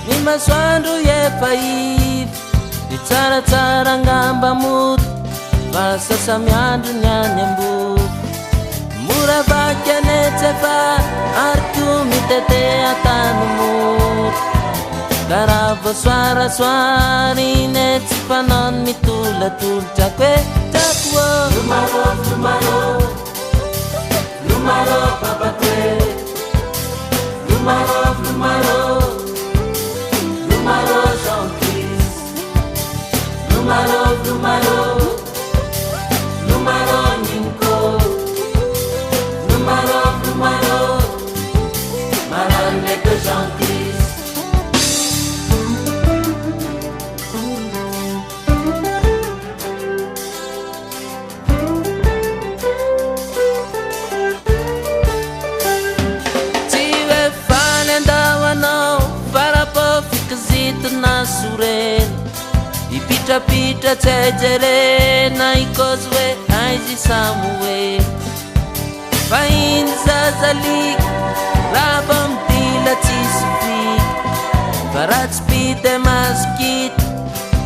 Ni masoandro efa ivy Ny tsaratsara ngamba moto Fa sasamiandro ny any ambo Mora vaky anetsefa Ary koa mitete atano moto Karaha voasoarasoary Ine tsy fanao mitolatolotra koe Drako ô Lumaro papakoe Lumaro Jean-Christ Lumaro Ninko Lumaro Marane que Jean-Christ Tive fane andavanao Parapo fikizito na surena Ipitra-pitra tsejerena Ikozy hoe aizy Samuel Fa iny zazalika Rava midila tsisy fika Fa raha tsy pite masikita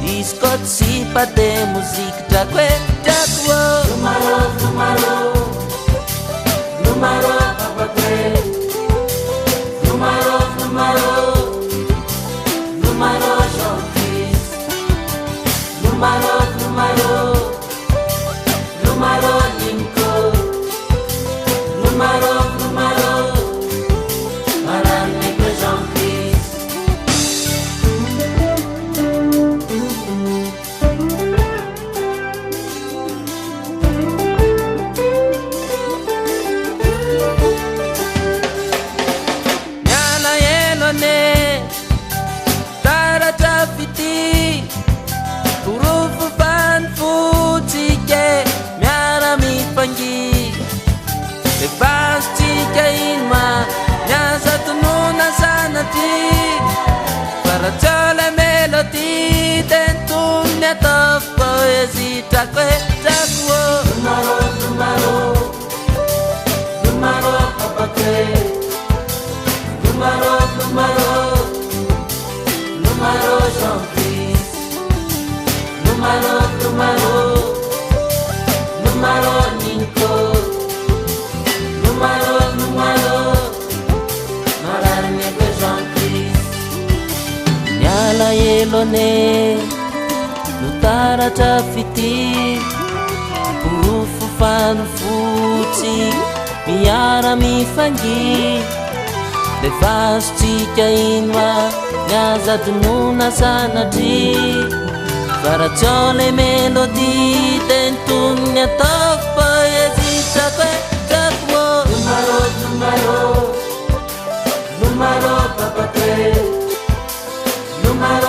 Izy ko tsy pate mozika Drako hoe drako ô Lumaro papakoe Lumaro Jean-Christ Lumaro Ninko Lumaro Marane que Jean-Christ Miala elone Taratra fity Urufo fanfutsike Miara mifangi Lefastika inma Nyasa tununa sanati Paratole melodi Tentunya tof poesi Takwe takwo Lumaro papakwe Lumaro Jean-Christ Lumaro Ninko Lumaro Marane que Jean-Christ Nyala elone Nutaratra fity Urufo fanfotsy Miara mifangi Lefasitsika inma Niazadonona sanatry Faratsole melodi Tentunya tof poesi Drako Lumaro papakoe Lumaro